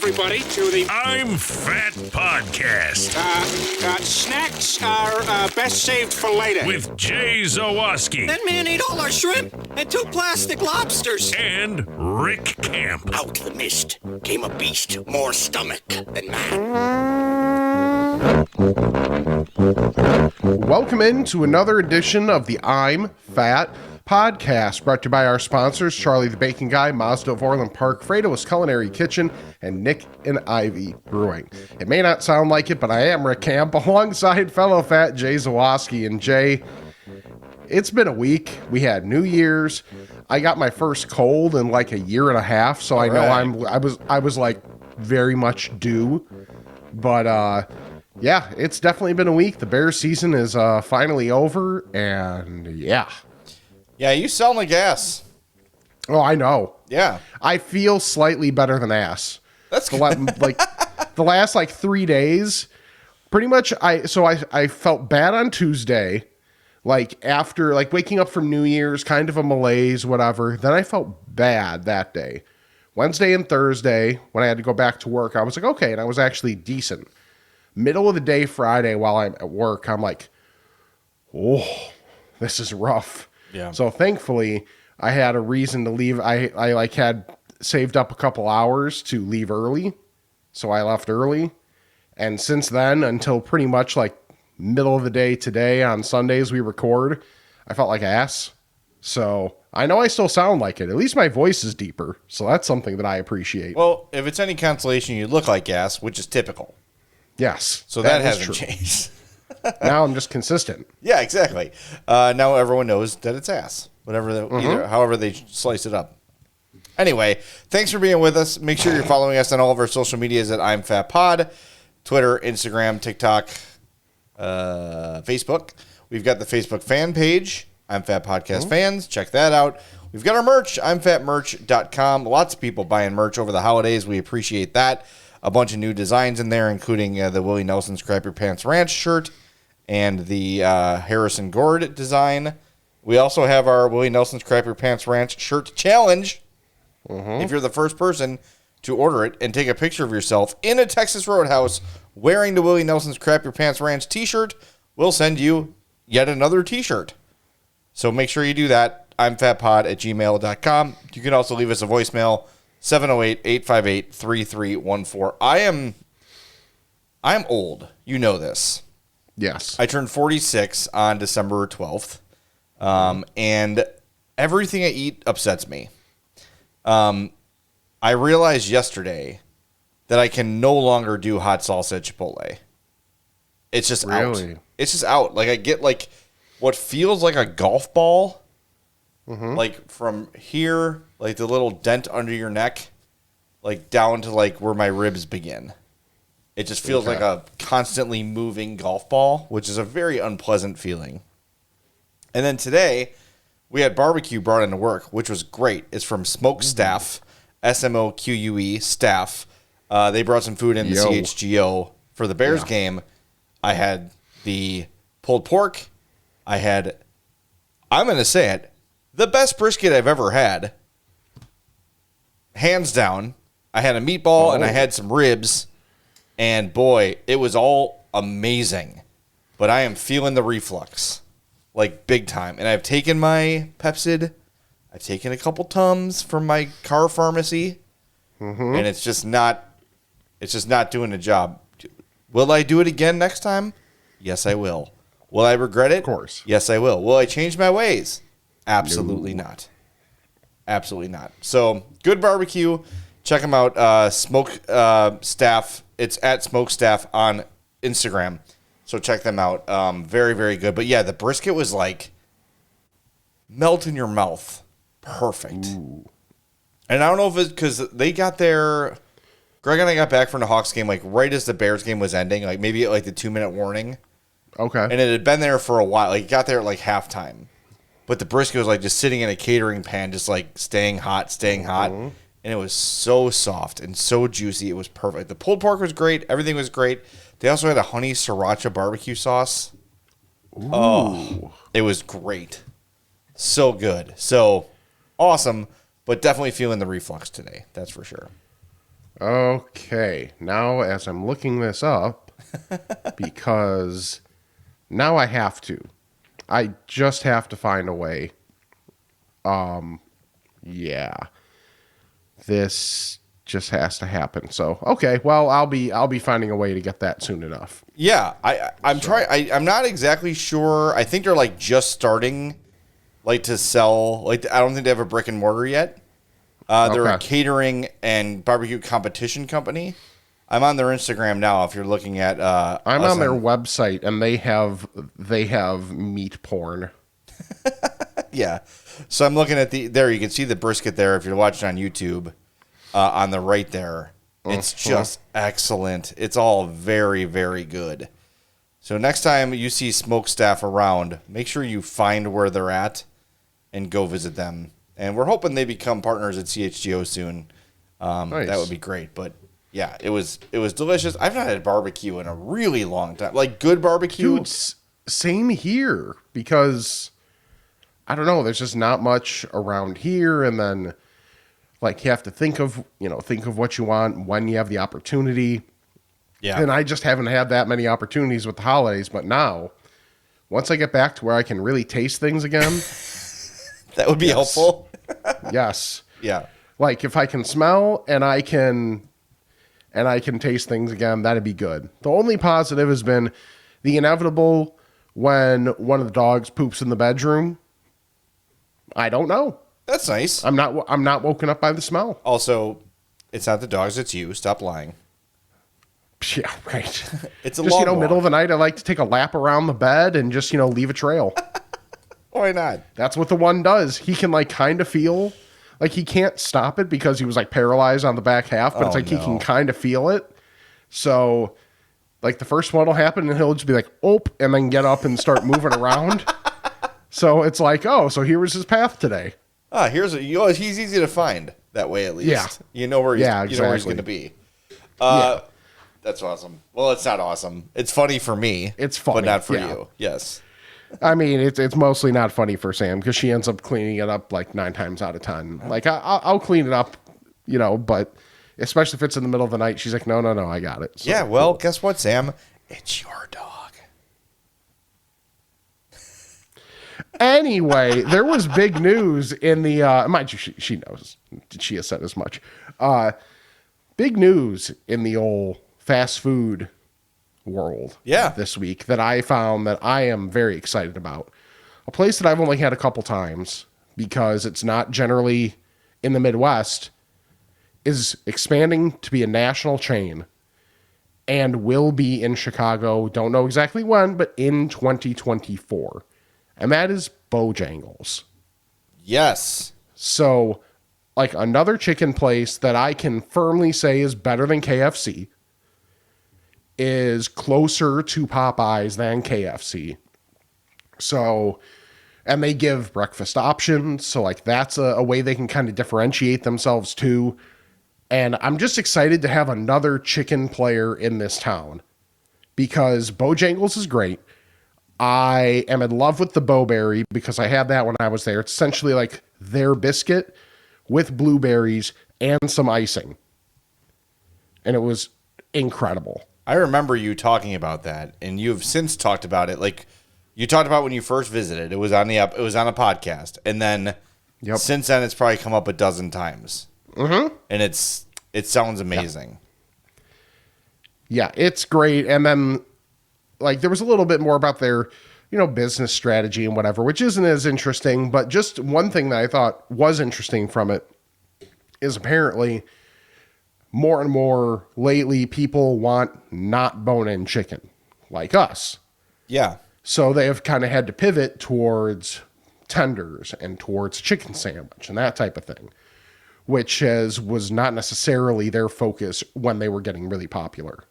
everybody, to the I'm Fat Podcast. Snacks are best saved for later. With Jay Zawoski. That man ate all our shrimp and 2 plastic lobsters. And Rick Camp. Out the mist came a beast more stomach than man. Welcome into another edition of the I'm Fat Podcast, brought to you by our sponsors, Charlie the Bacon Guy, Mazda of Orland Park, Fredo's Culinary Kitchen, and Nick and Ivy Brewing. It may not sound like it, but I am Rick Camp, alongside fellow fat Jay Zawoski. And Jay, it's been a week. We had New Year's. I got my first cold in like a year and a half, so I know I was like very much due. But yeah, it's definitely been a week. The Bears season is finally over, and yeah. Yeah, you sound like ass. Oh, I know. Yeah. I feel slightly better than ass. That's good. Like the last like 3 days, pretty much. I felt bad on Tuesday, like after like waking up from New Year's, kind of a malaise, whatever. Then I felt bad that day. Wednesday and Thursday, when I had to go back to work, I was like, okay, and I was actually decent. Middle of the day Friday, while I'm at work, I'm like, oh, this is rough. Yeah. So thankfully, I had a reason to leave. I like had saved up a couple hours to leave early, so I left early. And since then, until pretty much like middle of the day today on Sundays we record, I felt like ass. So I know I still sound like it. At least my voice is deeper, so that's something that I appreciate. Well, if it's any consolation, you look like ass, which is typical. Yes. So that is hasn't true. changed. Now I'm just consistent. Yeah, exactly. Now everyone knows that it's ass. However they slice it up. Anyway, thanks for being with us. Make sure you're following us on all of our social medias at I'm Fat Pod, Twitter, Instagram, TikTok, Facebook. We've got the Facebook fan page, I'm Fat Podcast Fans. Check that out. We've got our merch, I'mFatMerch.com. Lots of people buying merch over the holidays. We appreciate that. A bunch of new designs in there, including the Willie Nelson's Crap Your Pants Ranch shirt and the Harrison Gord design. We also have our Willie Nelson's Crap Your Pants Ranch shirt challenge. If you're the first person to order it and take a picture of yourself in a Texas Roadhouse wearing the Willie Nelson's Crap Your Pants Ranch t-shirt, we'll send you yet another t-shirt. So make sure you do that. I'mFatPod@gmail.com. You can also leave us a voicemail, 708-858-3314. I'm old. You know this. Yes. I turned 46 on December 12th, and everything I eat upsets me. I realized yesterday that I can no longer do hot salsa at Chipotle. It's just out. It's just out. Like I get like what feels like a golf ball, like from here, like the little dent under your neck, like down to like where my ribs begin. It just feels like a constantly moving golf ball, which is a very unpleasant feeling. And then today, we had barbecue brought into work, which was great. It's from Smoque Staff, SMOQUE Staff. They brought some food in the CHGO for the Bears game. I had the pulled pork. I had, I'm going to say it, the best brisket I've ever had. Hands down. I had a meatball and I had some ribs. And boy, it was all amazing. But I am feeling the reflux. Like big time. And I've taken my Pepsid. I've taken a couple Tums from my car pharmacy. And it's just not doing the job. Will I do it again next time? Yes, I will. Will I regret it? Of course. Yes, I will. Will I change my ways? Absolutely not. Absolutely not. So, good barbecue. Check them out. Smoque Staff. It's at Smoque Staff on Instagram. So check them out. Very, very good. But yeah, the brisket was like melt in your mouth. Perfect. Ooh. And I don't know if it's because they got there. Greg and I got back from the Hawks game like right as the Bears game was ending, like maybe at like the 2-minute warning. Okay. And it had been there for a while. Like it got there at like halftime. But the brisket was like just sitting in a catering pan, just like staying hot. And it was so soft and so juicy. It was perfect. The pulled pork was great. Everything was great. They also had a honey sriracha barbecue sauce. Ooh. Oh, it was great. So good. So awesome, but definitely feeling the reflux today. That's for sure. Okay, now as I'm looking this up, because now I have to. I just have to find a way. Yeah. This just has to happen. So, okay, well, I'll be finding a way to get that soon enough. Yeah, I'm trying. I'm not exactly sure. I think they're like just starting, like to sell. Like I don't think they have a brick and mortar yet. They're a Okay. catering and barbecue competition company. I'm on their Instagram now. If you're looking at, I'm us on their website and they have meat porn. Yeah. So I'm looking at there. You can see the brisket there if you're watching on YouTube. On the right there, it's just excellent. It's all very, very good. So next time you see Smoque Staff around, make sure you find where they're at and go visit them. And we're hoping they become partners at CHGO soon. Nice. That would be great. But yeah, it was delicious. I've not had barbecue in a really long time, like good barbecue. Dude, same here because I don't know. There's just not much around here, and then like you have to think of what you want when you have the opportunity. Yeah. And I just haven't had that many opportunities with the holidays. But now, once I get back to where I can really taste things again, That would be helpful. yes. Yeah. Like if I can smell and I can taste things again, that'd be good. The only positive has been the inevitable when one of the dogs poops in the bedroom. I don't know. That's nice. I'm not woken up by the smell. Also, it's not the dogs, it's you. Stop lying. Yeah, right. It's a Just, long walk. middle of the night, I like to take a lap around the bed and just, leave a trail. Why not? That's what the one does. He can kind of feel, he can't stop it because he was paralyzed on the back half, but it's he can kind of feel it. So the first one will happen and he'll just be like, "Oh," and then get up and start moving around. So it's oh, so here was his path today. He's easy to find that way at least. Yeah. You know where he's, Yeah, you know where he's exactly. going to be. Yeah. That's awesome. Well, it's not awesome. It's funny for me. It's funny, but not for yeah. you. Yes. I mean, it's mostly not funny for Sam because she ends up cleaning it up 9 times out of 10. I'll clean it up, but especially if it's in the middle of the night, she's like, no, I got it. So, Yeah. Well, guess what, Sam? It's your dog. Anyway, there was big news in the mind you, she knows. She has said as much. Big news in the old fast food world this week that I found that I am very excited about. A place that I've only had a couple times because it's not generally in the Midwest is expanding to be a national chain and will be in Chicago. Don't know exactly when, but in 2024. And that is Bojangles. Yes. So, another chicken place that I can firmly say is better than KFC, is closer to Popeyes than KFC. So, and they give breakfast options. So, that's a way they can kind of differentiate themselves too. And I'm just excited to have another chicken player in this town because Bojangles is great. I am in love with the Bowberry because I had that when I was there. It's essentially their biscuit with blueberries and some icing. And it was incredible. I remember you talking about that, and you've since talked about it. You talked about when you first visited. It was on it was on a podcast, and then since then it's probably come up a dozen times. Mm-hmm. And it sounds amazing. Yeah, it's great. And then there was a little bit more about their, business strategy and whatever, which isn't as interesting. But just one thing that I thought was interesting from it is apparently more and more lately people want not bone-in chicken like us. Yeah. So they have kind of had to pivot towards tenders and towards chicken sandwich and that type of thing, which was not necessarily their focus when they were getting really popular.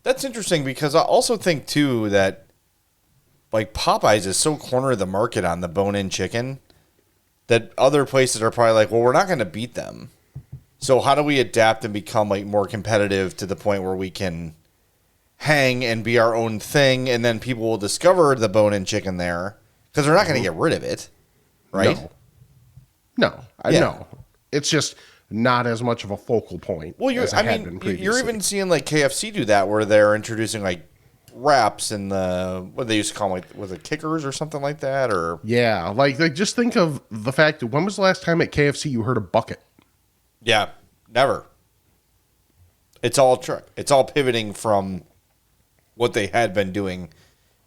That's interesting because I also think, too, that, Popeyes is so corner of the market on the bone-in chicken that other places are probably well, we're not going to beat them. So how do we adapt and become, more competitive to the point where we can hang and be our own thing, and then people will discover the bone-in chicken there because they're not going to get rid of it, right? No. Yeah. No. It's just not as much of a focal point. Well, as it had been previously. you're even seeing like KFC do that, where they're introducing like wraps and what they used to call them, like, was it kickers or something like that, or yeah, like just think of the fact that when was the last time at KFC you heard a bucket? yeah, never. It's all pivoting from what they had been doing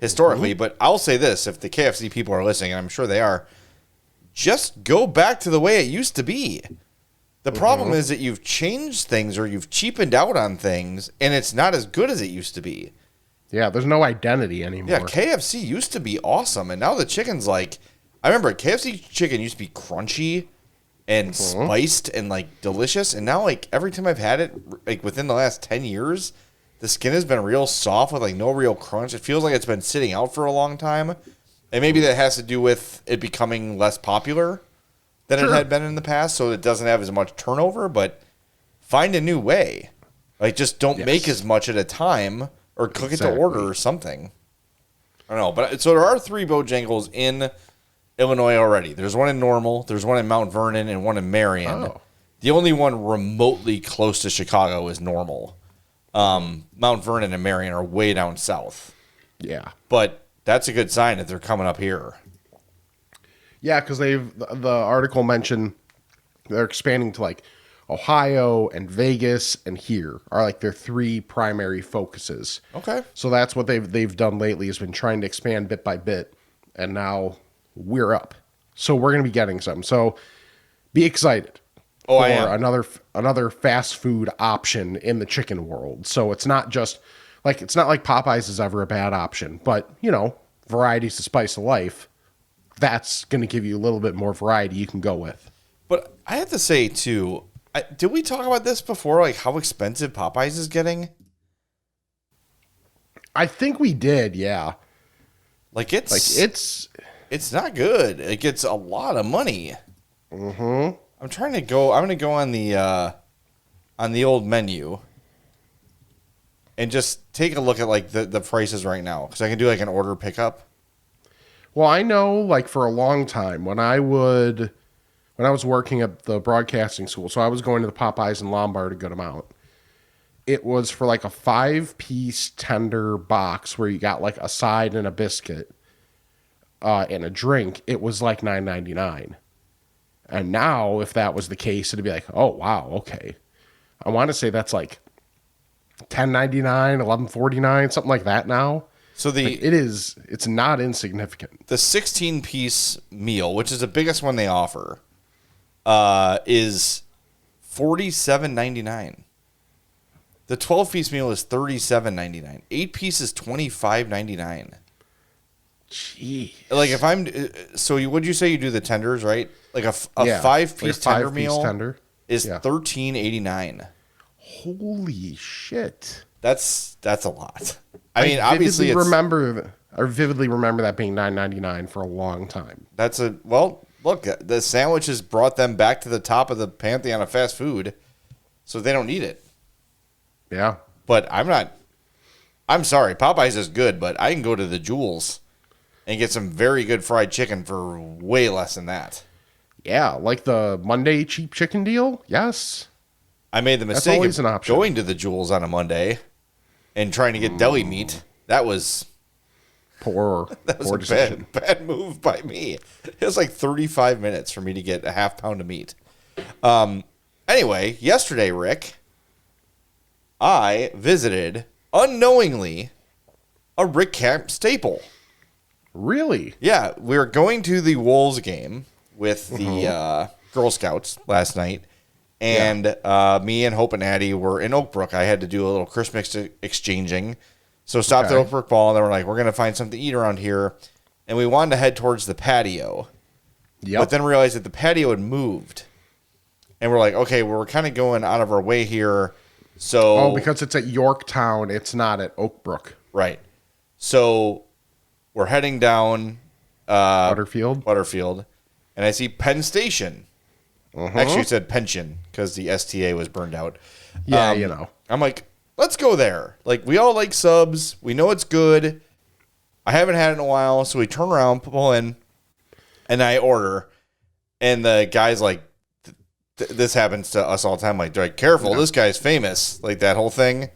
historically. Mm-hmm. But I'll say this: if the KFC people are listening, and I'm sure they are, just go back to the way it used to be. The problem is that you've changed things or you've cheapened out on things, and it's not as good as it used to be. Yeah, there's no identity anymore. Yeah, KFC used to be awesome, and now the chicken's like, I remember KFC chicken used to be crunchy and spiced and like delicious, and now like every time I've had it, like within the last 10 years, the skin has been real soft with like no real crunch. It feels like it's been sitting out for a long time, and maybe that has to do with it becoming less popular than it had been in the past, so it doesn't have as much turnover. But find a new way, like just don't make as much at a time, or cook it to order or something. I don't know, but so there are 3 Bojangles in Illinois already. There's one in Normal, there's one in Mount Vernon, and one in Marion. Oh. The only one remotely close to Chicago is Normal. Mount Vernon and Marion are way down south. Yeah. But that's a good sign that they're coming up here. Yeah, because the article mentioned they're expanding to like Ohio and Vegas and here are like their 3 primary focuses. Okay. So that's what they've done lately, has been trying to expand bit by bit, and now we're up. So we're going to be getting some. So be excited. Oh, for I am. another fast food option in the chicken world. So it's not like Popeyes is ever a bad option, but variety's the spice of life. That's going to give you a little bit more variety you can go with. But I have to say, too, did we talk about this before, like how expensive Popeyes is getting? I think we did, yeah. It's not good. It gets a lot of money. Mm-hmm. I'm going to go on the old menu and just take a look at like the prices right now, because I can do like an order pickup. Well, I know, like, for a long time, when I was working at the broadcasting school, so I was going to the Popeyes and Lombard a good amount. It was for like a 5-piece tender box where you got like a side and a biscuit and a drink. It was like $9.99. And now, if that was the case, it'd be like, oh, wow, okay. I want to say that's like $10.99, $11.49, something like that now. So it's not insignificant. The 16-piece meal, which is the biggest one they offer, is $47.99. The 12-piece meal is $37.99. 8-piece is $25.99. Jeez. Like would you say you do the tenders, right? Like a 5-piece tender meal is $13.89. Holy shit. That's a lot. I mean, obviously, I vividly remember that being $9.99 for a long time. Look, the sandwiches brought them back to the top of the pantheon of fast food, so they don't need it. Yeah. But I'm sorry, Popeyes is good, but I can go to the Jewels and get some very good fried chicken for way less than that. Yeah, like the Monday cheap chicken deal? Yes. I made the mistake always of an option. going to the Jewels on a Monday and trying to get deli meat. That was poor a decision. bad move by me. It was like 35 minutes for me to get a half pound of meat. Anyway, yesterday, Rick, I visited, unknowingly, a Rick Camp staple. Really? Yeah, we were going to the Wolves game with the Girl Scouts last night. And me and Hope and Addie were in Oak Brook. I had to do a little Christmas exchanging. So stopped at Oak Brook Ball, and then we're like, we're going to find something to eat around here. And we wanted to head towards the patio. Yep. But then realized that the patio had moved. And we're like, okay, well, we're kind of going out of our way here. So because it's at Yorktown, it's not at Oak Brook. Right. So we're heading down Butterfield. And I see Penn Station. Actually, it said pension because the STA was burned out. Yeah, I'm like, let's go there. Like, we all like subs. We know it's good. I haven't had it in a while. So we turn around, pull in, and I order. And the guy's like, this happens to us all the time. Like, they're like, careful, this guy's famous. Like, that whole thing.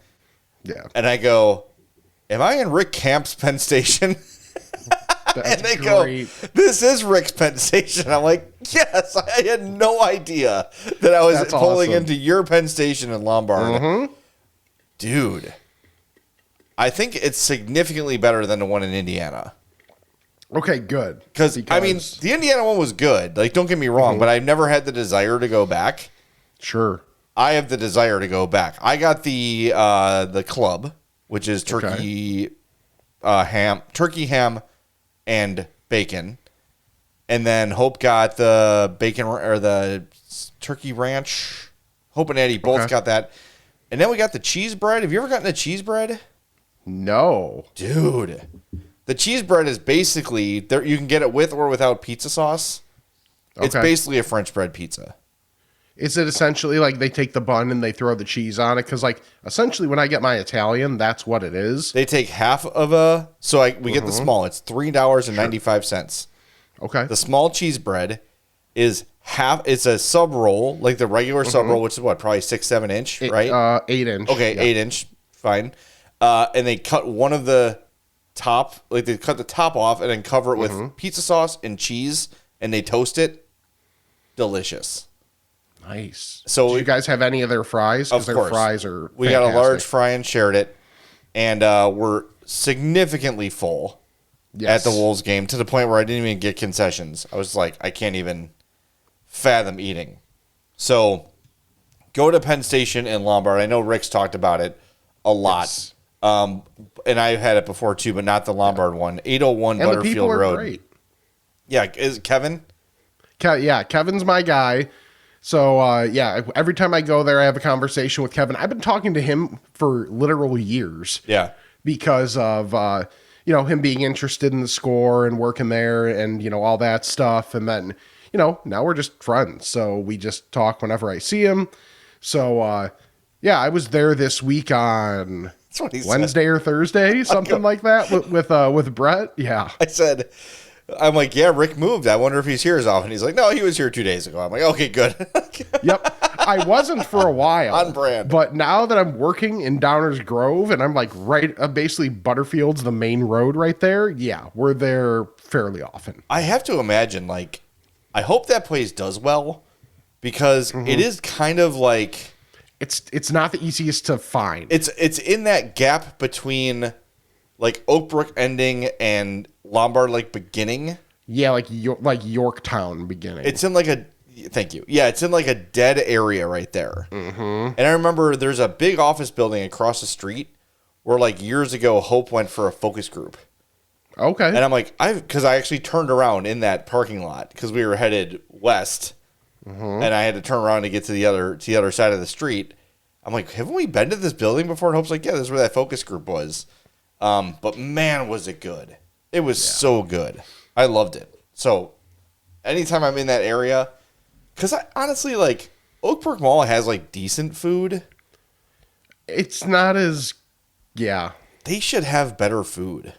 Yeah. And I go, am I in Rick Camp's Penn Station? And they go, this is Rick's Penn Station. I'm like, yes, I had no idea that I was pulling into your Penn Station in Lombard. Mm-hmm. Dude, I think it's significantly better than the one in Indiana. Okay, good. Because, I mean, the Indiana one was good. Like, don't get me wrong, but I've never had the desire to go back. Sure. I have the desire to go back. I got the club, which is turkey, ham, and bacon. And then Hope got the bacon or the turkey ranch. Hope and Eddie both got that. And then we got the cheese bread. Have you ever gotten the cheese bread? No. Dude. The cheese bread is basically, you can get it with or without pizza sauce. It's basically a French bread pizza. Is it essentially like they take the bun and they throw the cheese on it? Because, like, essentially when I get my Italian, that's what it is. They take half of we get the small. It's $3.95. Okay. The small cheese bread is it's a sub roll, like the regular sub roll, which is what, probably 6-7 inch, right? 8 inch. Okay, 8 inch, fine. And they cut one of the top, like they cut the top off and then cover it with pizza sauce and cheese, and they toast it. Delicious. Nice. So did you guys have any of their fries? Of course. Their fries are We got a large fry and shared it, and we're significantly full at the Wolves game to the point where I didn't even get concessions. I was like, I can't even fathom eating. So go to Penn Station in Lombard. I know Rick's talked about it a lot. Yes. And I've had it before too, but not the Lombard one. 801 and Butterfield the people are Road. Great. Yeah, is it Kevin? Kevin's my guy. So, every time I go there, I have a conversation with Kevin. I've been talking to him for literal years. Yeah. Because of, him being interested in the score and working there and, all that stuff. And then, now we're just friends. So we just talk whenever I see him. So, I was there this week on Wednesday or Thursday, something like that with Brett. Yeah. I said, I'm like, yeah, Rick moved. I wonder if he's here as often. He's like, no, he was here 2 days ago. I'm like, okay, good. Yep. I wasn't for a while. On brand. But now that I'm working in Downers Grove and I'm like basically Butterfield's the main road right there. Yeah, we're there fairly often. I have to imagine, like, I hope that place does well because it is kind of like... It's not the easiest to find. It's in that gap between like Oakbrook ending and Lombard like beginning. Yeah, like Yorktown beginning. It's in like a thank you. Yeah, it's in like a dead area right there. And I remember there's a big office building across the street where like years ago Hope went for a focus group. Okay. And I'm like, because I actually turned around in that parking lot because we were headed west. And I had to turn around to get to the other side of the street. I'm like, haven't we been to this building before? And Hope's like, yeah, this is where that focus group was. But man, was it good. It was so good. I loved it. So anytime I'm in that area, because I honestly, like, Oakbrook Mall has, like, decent food. It's not as, yeah. They should have better food.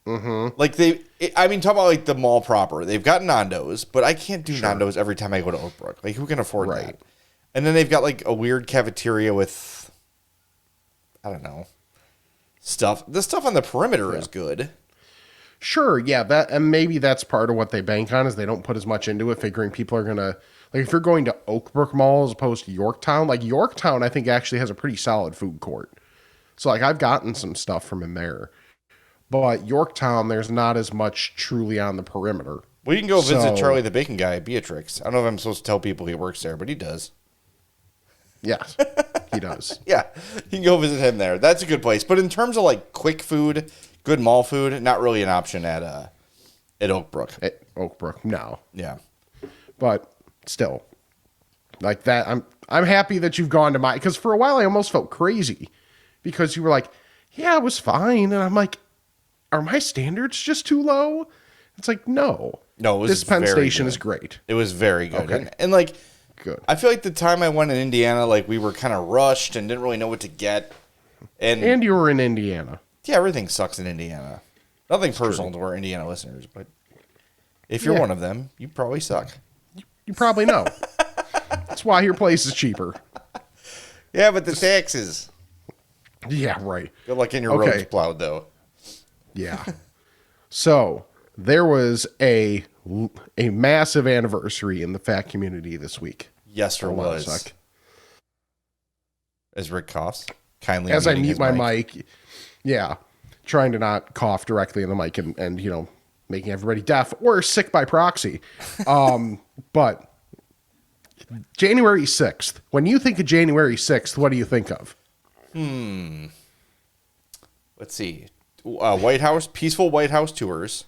Like, talk about, like, the mall proper. They've got Nando's, but I can't do Nando's every time I go to Oakbrook. Like, who can afford that? And then they've got, like, a weird cafeteria with, I don't know, stuff. The stuff on the perimeter is good. Sure, yeah, and maybe that's part of what they bank on is they don't put as much into it, figuring people are going to, like, if you're going to Oakbrook Mall as opposed to Yorktown, like, Yorktown, I think, actually has a pretty solid food court. So, like, I've gotten some stuff from in there. But Yorktown, there's not as much truly on the perimeter. Well, you can go visit Charlie the Bacon Guy at Beatrix. I don't know if I'm supposed to tell people he works there, but he does. Yes, he does. Yeah, you can go visit him there. That's a good place. But in terms of, like, quick food, good mall food, not really an option at Oakbrook. At Oakbrook, no. Yeah. But still, like that, I'm happy that you've gone to my, because for a while I almost felt crazy because you were like, yeah, it was fine. And I'm like, are my standards just too low? It's like, no. No, it was this Penn Station good. Is great. It was very good. Okay. And like, good. I feel like the time I went in Indiana, like, we were kind of rushed and didn't really know what to get. And you were in Indiana. Yeah, everything sucks in Indiana. Nothing personal to our Indiana listeners, but if you're one of them, you probably suck. You probably know. That's why your place is cheaper. Yeah, but the taxes. Yeah, right. Good luck in your roads plowed, though. Yeah. So there was a massive anniversary in the fat community this week. Yes, there was. As Rick coughs, kindly as I unmuting mute his my mic. Yeah, trying to not cough directly in the mic and you know, making everybody deaf or sick by proxy. But January 6th, when you think of January 6th, what do you think of? Let's see. White House, peaceful White House tours,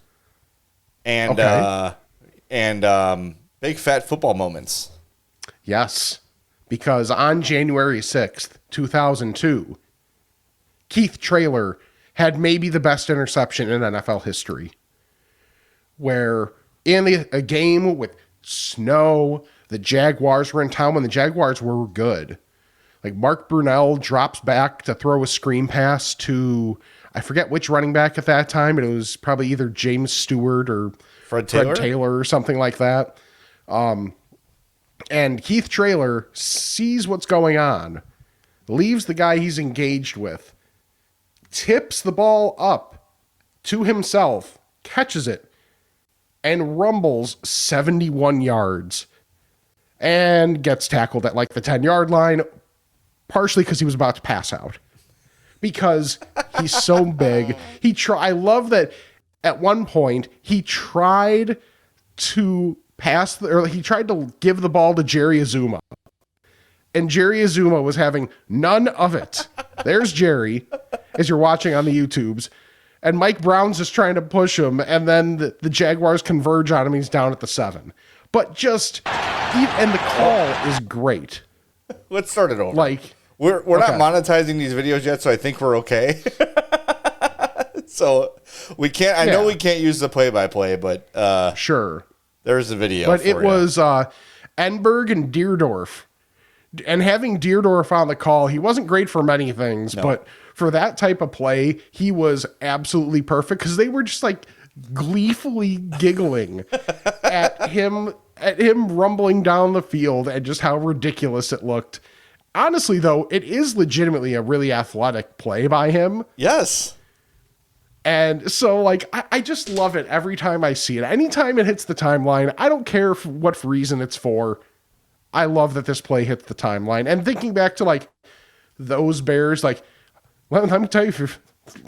and big fat football moments. Yes, because on January 6th, 2002, Keith Traylor had maybe the best interception in NFL history, where in a game with snow, the Jaguars were in town when the Jaguars were good. Like Mark Brunell drops back to throw a screen pass to, I forget which running back at that time, but it was probably either James Stewart or Fred Taylor or something like that. And Keith Traylor sees what's going on, leaves the guy he's engaged with, tips the ball up to himself, catches it, and rumbles 71 yards and gets tackled at like the 10-yard line, partially because he was about to pass out. Because he's so big. I love that at one point he tried to he tried to give the ball to Jerry Azuma. And Jerry Azuma was having none of it. There's Jerry, as you're watching on the YouTubes. And Mike Brown's just trying to push him, and then the Jaguars converge on him. He's down at the 7. But and the call is great. Let's start it over. Like, we're not monetizing these videos yet, so I think we're okay. So we can't. I know we can't use the play-by-play, but sure, there's the video. But it was Enberg and Deerdorf, and having Deerdorf on the call, he wasn't great for many things, but for that type of play, he was absolutely perfect because they were just like gleefully giggling at him rumbling down the field and just how ridiculous it looked. Honestly, though, it is legitimately a really athletic play by him. Yes. And so, like, I just love it every time I see it. Anytime it hits the timeline, I don't care what reason it's for. I love that this play hits the timeline. And thinking back to, like, those Bears, like, let me tell you,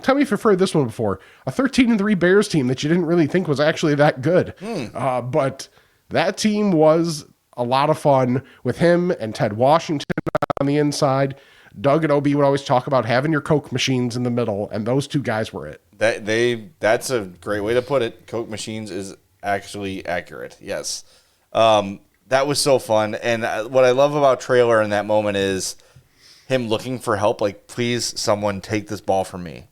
tell me if you've heard this one before. A 13-3 Bears team that you didn't really think was actually that good. But that team was a lot of fun with him and Ted Washington on the inside. Doug and OB would always talk about having your Coke machines in the middle, and those two guys were it. That's a great way to put it. Coke machines is actually accurate. Yes. That was so fun. And what I love about Traylor in that moment is him looking for help. Like, please, someone take this ball from me.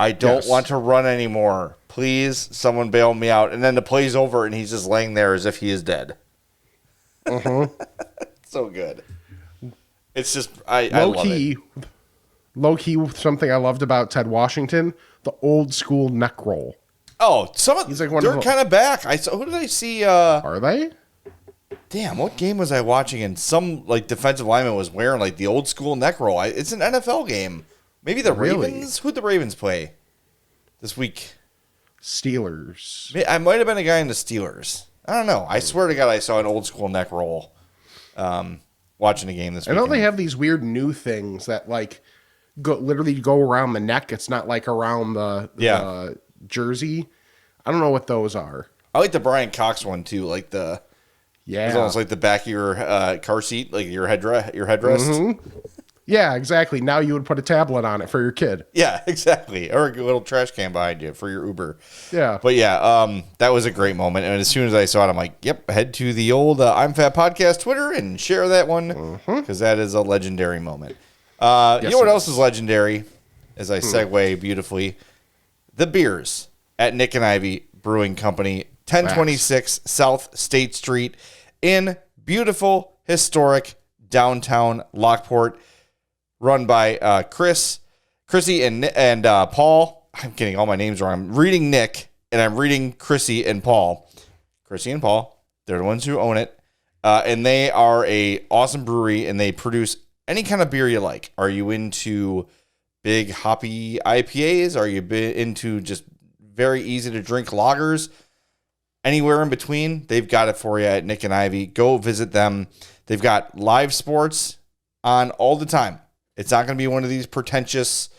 I don't want to run anymore. Please, someone bail me out. And then the play's over, and he's just laying there as if he is dead. So good. It's just, I love it. Low key, something I loved about Ted Washington, the old school neck roll. Oh, they're kind of back. Who did I see? Are they? Damn, what game was I watching? And some like defensive lineman was wearing like the old school neck roll. It's an NFL game. Maybe the Ravens. Who'd the Ravens play this week? Steelers. I might have been a guy in the Steelers. I don't know. I swear to God, I saw an old school neck roll. Watching a game this week. I know they have these weird new things that like literally go around the neck. It's not like around the jersey. I don't know what those are. I like the Brian Cox one too. Like it's almost like the back of your car seat, like your headrest. Mm-hmm. Yeah, exactly. Now you would put a tablet on it for your kid. Yeah, exactly. Or a little trash can behind you for your Uber. Yeah. But yeah, that was a great moment. And as soon as I saw it, I'm like, yep, head to the old I'm Fat Podcast Twitter and share that one because that is a legendary moment. You know what else is legendary? As I segue beautifully, the beers at Nick and Ivy Brewing Company, 1026 South State Street in beautiful, historic downtown Lockport. Run by Chrissy and Paul. I'm getting all my names wrong. I'm reading Nick, and I'm reading Chrissy and Paul. Chrissy and Paul, they're the ones who own it. And they are a awesome brewery, and they produce any kind of beer you like. Are you into big hoppy IPAs? Are you into just very easy to drink lagers? Anywhere in between, they've got it for you at Nick and Ivy. Go visit them. They've got live sports on all the time. It's not going to be one of these pretentious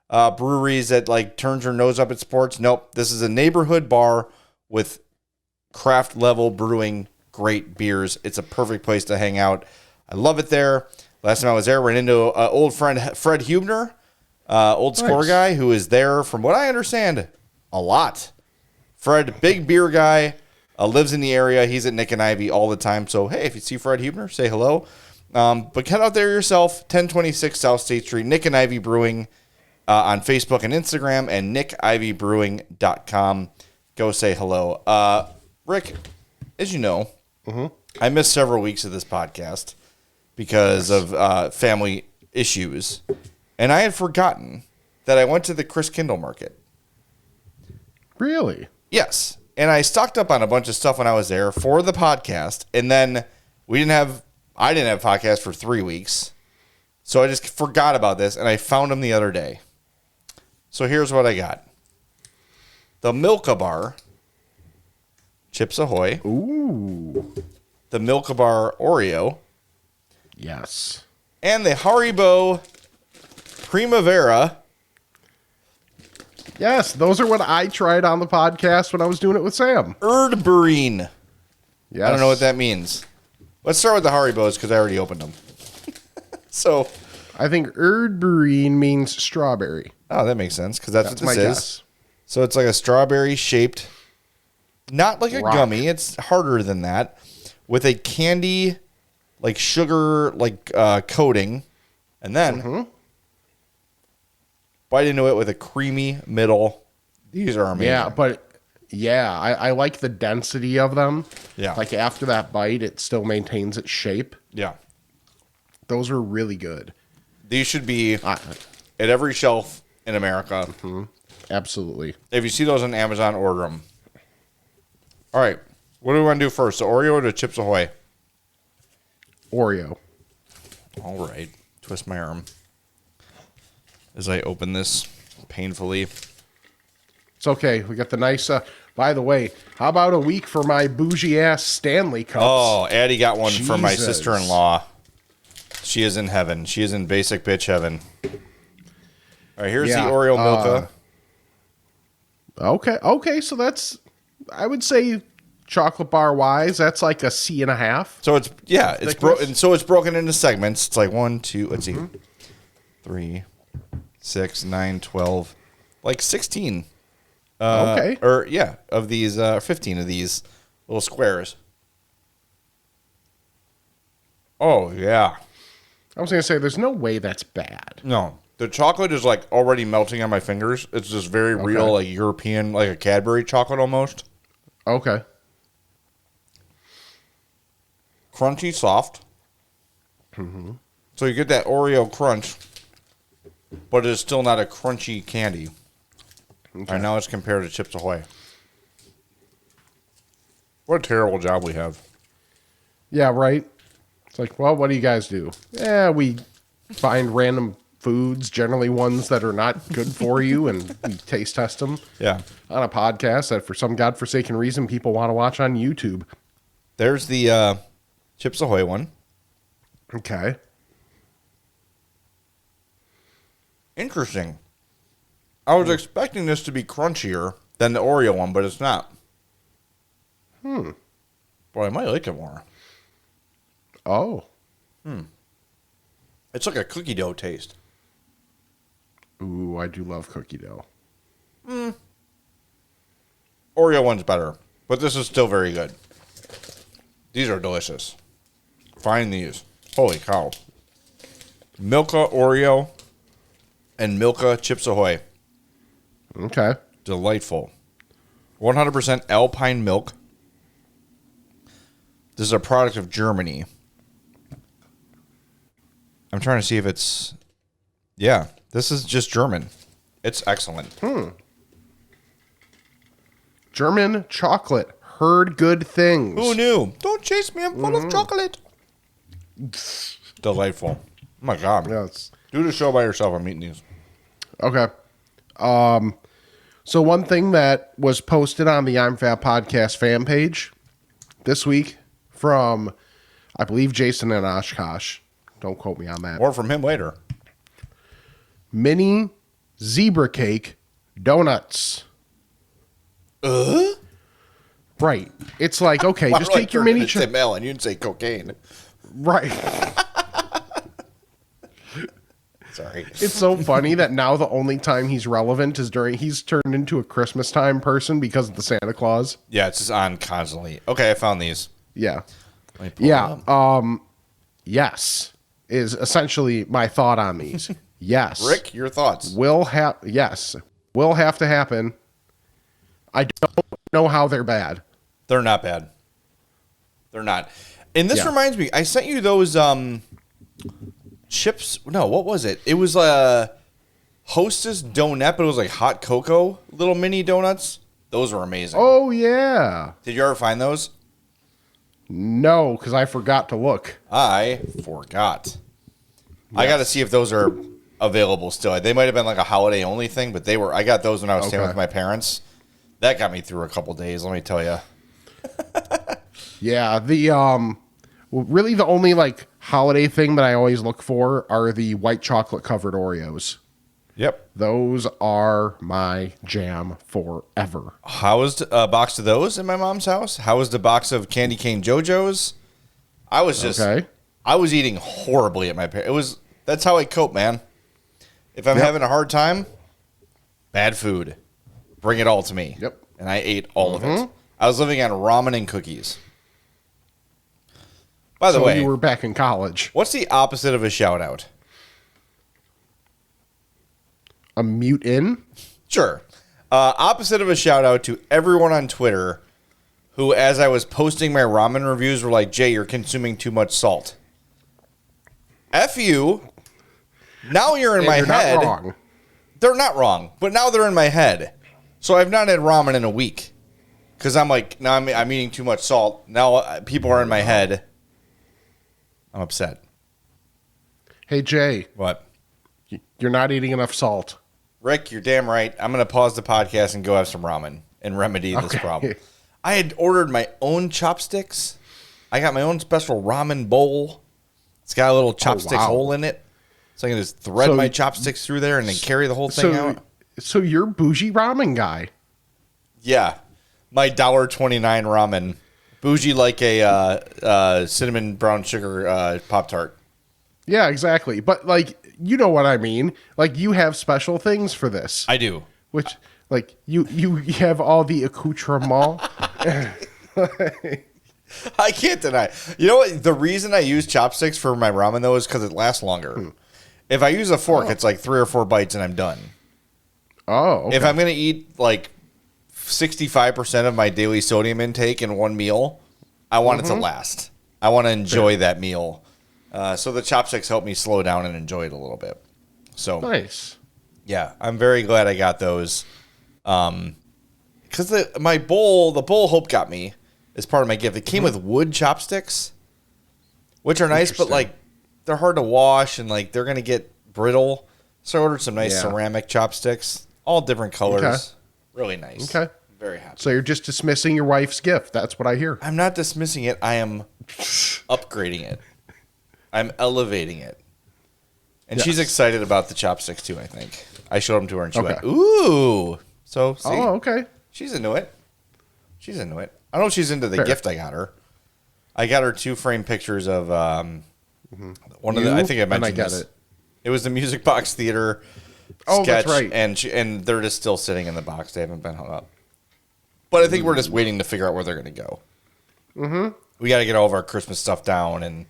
breweries that like turns their nose up at sports. Nope. This is a neighborhood bar with craft level brewing, great beers. It's a perfect place to hang out. I love it there. Last time I was there, ran into old friend Fred Hubner, old score guy who is there, from what I understand, a lot. Fred, big beer guy, lives in the area. He's at Nick and Ivy all the time. So, hey, if you see Fred Hubner, say hello. But head out there yourself, 1026 South State Street, Nick and Ivy Brewing on Facebook and Instagram, and nickivybrewing.com. Go say hello. Rick, as you know, I missed several weeks of this podcast because of family issues. And I had forgotten that I went to the Chris Kindle Market. Really? Yes. And I stocked up on a bunch of stuff when I was there for the podcast. And then I didn't have a podcast for 3 weeks. So I just forgot about this, and I found them the other day. So here's what I got. The Milka Bar Chips Ahoy. Ooh. The Milka Bar Oreo. Yes. And the Haribo Primavera. Yes, those are what I tried on the podcast when I was doing it with Sam. Erdbeerine. Yes. I don't know what that means. Let's start with the Haribos because I already opened them. So, I think Erdbeerine means strawberry. oh, that makes sense because that's what my this is. guess. So it's like a strawberry shaped, not like a Rock. gummy. It's harder than that, with a candy, like sugar, like coating, and then bite into it with a creamy middle. These are amazing. Yeah, but I like the density of them. Yeah. Like after that bite, it still maintains its shape. Yeah. Those are really good. These should be at every shelf in America. Absolutely. If you see those on Amazon, order them. All right. What do we want to do first? The Oreo or the Chips Ahoy? Oreo. All right. Twist my arm as I open this painfully. It's okay. We got the nice, by the way, how about a week for my bougie ass Stanley cups? Oh, Addie got one for my Jesus. sister-in-law. She is in heaven. She is in basic bitch heaven. All right, here's Yeah, the Oreo Milka. Okay, so that's, I would say, chocolate bar wise, that's like a C&5. So it's it's thickness? broken. So it's broken into segments. It's like 1, 2. Let's see, 3, 6, 9, 12, like 16. Okay. Of these 15 of these little squares. Oh yeah. I was going to say, there's no way that's bad. No, the chocolate is like already melting on my fingers. It's just very real, like European, like a Cadbury chocolate almost. Okay. Crunchy, soft. So you get that Oreo crunch, but it's still not a crunchy candy. All right, now let's compare to Chips Ahoy. What a terrible job we have. Yeah, right. It's like, well, what do you guys do? Yeah, we find random foods, generally ones that are not good for you, and we taste test them Yeah. on a podcast that for some godforsaken reason people want to watch on YouTube. There's the Chips Ahoy one. Okay. Interesting. I was expecting this to be crunchier than the Oreo one, but it's not. Boy, I might like it more. Oh. It's like a cookie dough taste. Ooh, I do love cookie dough. Oreo one's better, but this is still very good. These are delicious. Find these. Holy cow. Milka Oreo and Milka Chips Ahoy. Okay. Delightful. 100% Alpine milk. This is a product of Germany. I'm trying to see if it's... Yeah, this is just German. It's excellent. German chocolate heard good things. Who knew? Don't chase me. I'm full of chocolate. Delightful. Oh my God. Yes. Do the show by yourself. I'm eating these. Okay. So one thing that was posted on the I'm Fat Podcast fan page this week from, I believe, Jason and Oshkosh. Don't quote me on that. More from him later. Mini zebra cake donuts. Right. It's like, okay, just take your mini... Say melon. You didn't say cocaine. Right. Sorry. It's so funny that now the only time he's relevant is during... He's turned into a Christmas time person because of the Santa Claus. Yeah, it's just on constantly. Okay, I found these. Yeah. Let me pull them up. Yes, is essentially my thought on these. Yes. Rick, your thoughts? Will have to happen. I don't know how they're bad. They're not bad. They're not. And this Yeah. reminds me, I sent you those chips. No, what was it? It was Hostess donut, but it was like hot cocoa little mini donuts. Those were amazing. Oh, yeah. Did you ever find those? No, because I forgot to look. I forgot. I got to see if those are available still. They might have been like a holiday only thing, but they were. I got those when I was staying Okay. with my parents. That got me through a couple days, let me tell you. Yeah, really the only like holiday thing that I always look for are the white chocolate covered Oreos. Yep. Those are my jam forever. How was a box of those in my mom's house? How was the box of candy cane JoJo's? I was just, Okay. I was eating horribly at my parents. That's how I cope, man. If I'm having a hard time, bad food. Bring it all to me. Yep. And I ate all of it. I was living on ramen and cookies. By the So way, you were back in college. what's the opposite of a shout out? A mute in? Sure. Opposite of a shout out to everyone on Twitter who, as I was posting my ramen reviews, were like, Jay, you're consuming too much salt. F you. Now you're in my You're head. not wrong. They're not wrong, but now they're in my head. So I've not had ramen in a week because I'm like, now I'm eating too much salt. Now people are in my head. I'm upset. Hey, Jay, What? you're not eating enough salt. Rick, you're damn right. I'm going to pause the podcast and go have some ramen and remedy this Okay. problem. I had ordered my own chopsticks. I got my own special ramen bowl. It's got a little chopsticks wow. hole in it. So I can just thread So- my chopsticks through there and then carry the whole thing out. So you're bougie ramen guy. Yeah. My $1.29 ramen. Bougie like a cinnamon brown sugar Pop-Tart. Yeah, exactly. But like, you know what I mean. Like, you have special things for this. I do. Which, like, you have all the accoutrement. I can't deny. You know what? The reason I use chopsticks for my ramen, though, is because it lasts longer. If I use a fork, it's like 3 or 4 bites and I'm done. Oh, okay. If I'm going to eat like 65% of my daily sodium intake in one meal, I want it to last. I want to enjoy that meal. So the chopsticks help me slow down and enjoy it a little bit. So Nice. yeah, I'm very glad I got those. Because the bowl Hope got me as part of my gift. It came with wood chopsticks, which are nice, but Interesting. like they're hard to wash and like they're gonna get brittle. So I ordered some nice Yeah. ceramic chopsticks, all different colors. Okay. Really nice. Okay. Very happy. So you're just dismissing your wife's gift. That's what I hear. I'm not dismissing it. I am upgrading it. I'm elevating it. And she's Yes. excited about the chopsticks too, I think. I showed them to her and she Okay. went, ooh. So, see, Oh, okay. she's into it. She's into it. I don't know if she's into the Fair. gift I got her. I got her 2 framed pictures of one of the, You? I think I And I mentioned get this. it. It was the Music Box Theater Oh, sketch. that's right. And they're just still sitting in the box. They haven't been hung up. But I think we're just waiting to figure out where they're going to go. Mm-hmm. We got to get all of our Christmas stuff down and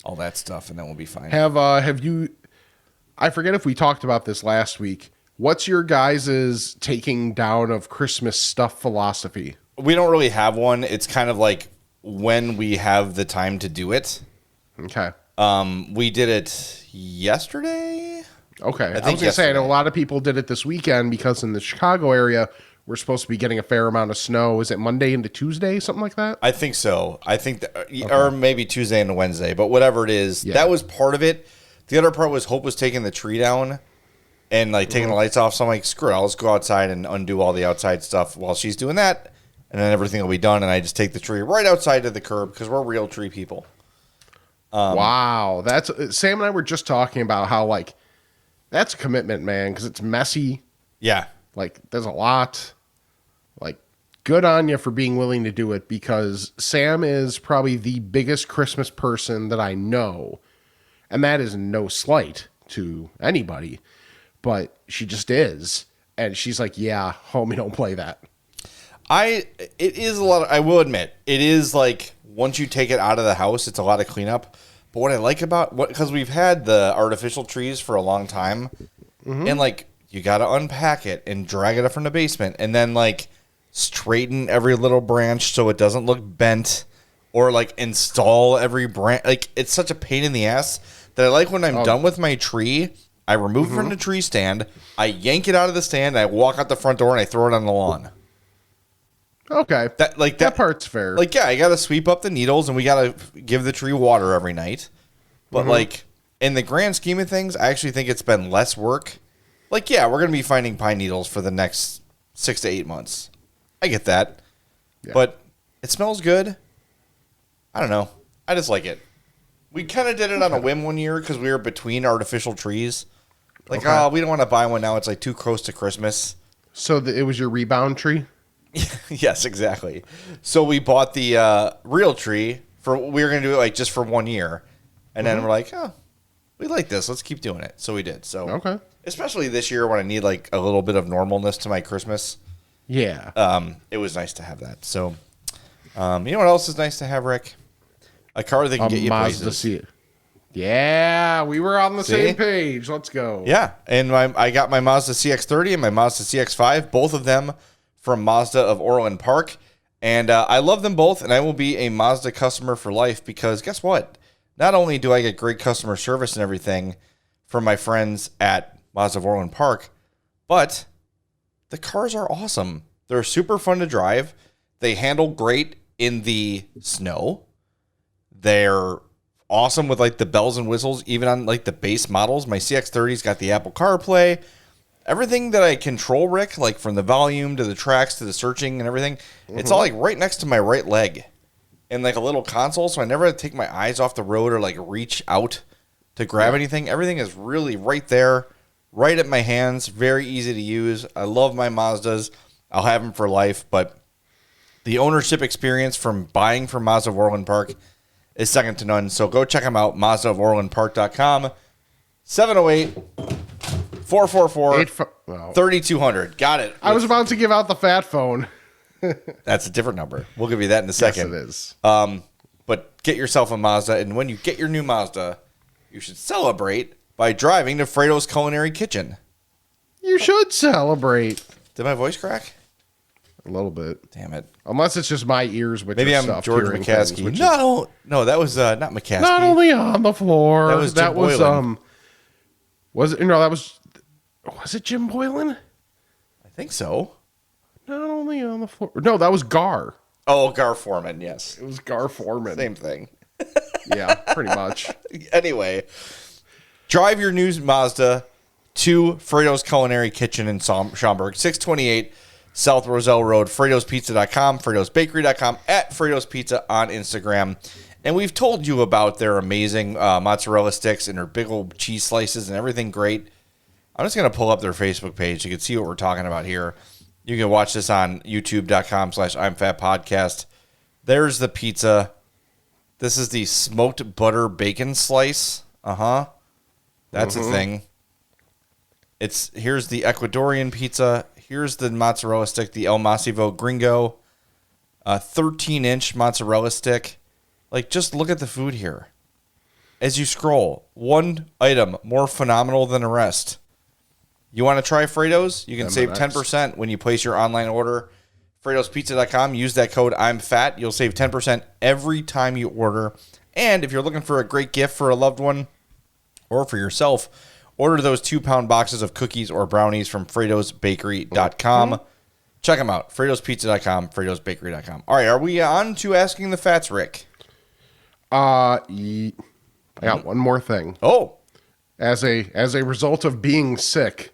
all that stuff, and then we'll be fine. Have you? I forget if we talked about this last week. What's your guys' taking down of Christmas stuff philosophy? We don't really have one. It's kind of like when we have the time to do it. Okay. We did it yesterday. Okay. I was think going to say, I know yesterday. a lot of people did it this weekend because in the Chicago area, we're supposed to be getting a fair amount of snow. Is it Monday into Tuesday, something like that? I think so. I think that, or maybe Tuesday and Wednesday, but whatever it is, that was part of it. The other part was Hope was taking the tree down and like taking the lights off. So I'm like, screw it, I'll just go outside and undo all the outside stuff while she's doing that, and then everything will be done. And I just take the tree right outside to the curb because we're real tree people. Wow, that's Sam and I were just talking about how like that's a commitment, man, because it's messy. Yeah. Like, there's a lot. Like, good on you for being willing to do it, because Sam is probably the biggest Christmas person that I know. And that is no slight to anybody, but she just is. And she's like, yeah, homie, don't play that. It is a lot. I will admit, it is like once you take it out of the house, it's a lot of cleanup. But what I like about because we've had the artificial trees for a long time, and like, you got to unpack it and drag it up from the basement and then like straighten every little branch so it doesn't look bent, or like install every branch. Like, it's such a pain in the ass that I like when I'm done with my tree, I remove it from the tree stand, I yank it out of the stand, I walk out the front door and I throw it on the lawn. Okay. That part's fair. Like, yeah, I got to sweep up the needles and we got to give the tree water every night. But like, in the grand scheme of things, I actually think it's been less work. Like, yeah, we're going to be finding pine needles for the next 6 to 8 months. I get that. Yeah. But it smells good. I don't know. I just like it. We kind of did it on a whim one year because we were between artificial trees. Like, we don't want to buy one now. It's like too close to Christmas. So it was your rebound tree? Yes, exactly. So we bought the real tree. We were going to do it like just for 1 year. And then we're like, oh, we like this. Let's keep doing it. So we did. So okay. Especially this year when I need like a little bit of normalness to my Christmas. Yeah. It was nice to have that. So, you know what else is nice to have, Rick? A car that can get you Mazda places. Yeah, we were on the same page. Let's go. Yeah, and I got my Mazda CX-30 and my Mazda CX-5, both of them from Mazda of Orland Park. And I love them both, and I will be a Mazda customer for life because guess what? Not only do I get great customer service and everything from my friends at Mazda of Orland Park, but the cars are awesome. They're super fun to drive. They handle great in the snow. They're awesome with like the bells and whistles, even on like the base models. My CX-30's got the Apple CarPlay. Everything that I control, Rick, like from the volume to the tracks to the searching and everything, it's all like right next to my right leg and like a little console. So I never have to take my eyes off the road or like reach out to grab anything. Everything is really right there, right at my hands. Very easy to use. I love my Mazdas. I'll have them for life. But the ownership experience from buying from Mazda of Orland Park is second to none. So go check them out, MazdaofOrlandPark.com. 708-444-3200. Got it. I was about to give out the fat phone. That's a different number. We'll give you that in a second. Yes, it is. But get yourself a Mazda, and when you get your new Mazda, you should celebrate by driving to Fredo's Culinary Kitchen. You should celebrate. Did my voice crack? A little bit. Damn it. Unless it's just my ears with maybe I'm George McCaskey. No, that was not McCaskey. Not only on the floor. That was Jim Boylan. Was it Jim Boylan? I think so. Not only on the floor. No, that was Gar. Oh, Gar Foreman, yes. It was Gar Foreman. Same thing. Yeah, pretty much. Anyway, drive your new Mazda to Fredo's Culinary Kitchen in Schaumburg, 628 South Roselle Road, Fredo'sPizza.com, Fredo'sBakery.com, at Fredo's Pizza on Instagram. And we've told you about their amazing mozzarella sticks and their big old cheese slices and everything great. I'm just going to pull up their Facebook page. You can see what we're talking about here. You can watch this on youtube.com/I'mFatPodcast. There's the pizza. This is the smoked butter bacon slice. That's a thing. Here's the Ecuadorian pizza. Here's the mozzarella stick, the El Masivo Gringo. 13-inch mozzarella stick. Like, just look at the food here. As you scroll, one item more phenomenal than the rest. You want to try Fredo's? You can save 10% when you place your online order. Fredo'sPizza.com. Use that code I'mFat. You'll save 10% every time you order. And if you're looking for a great gift for a loved one or for yourself, order those 2-pound boxes of cookies or brownies from Fredo'sBakery.com. Check them out. Fredo'sPizza.com, Fredo'sBakery.com. All right, are we on to asking the fats, Rick? I got one more thing. Oh. As a result of being sick,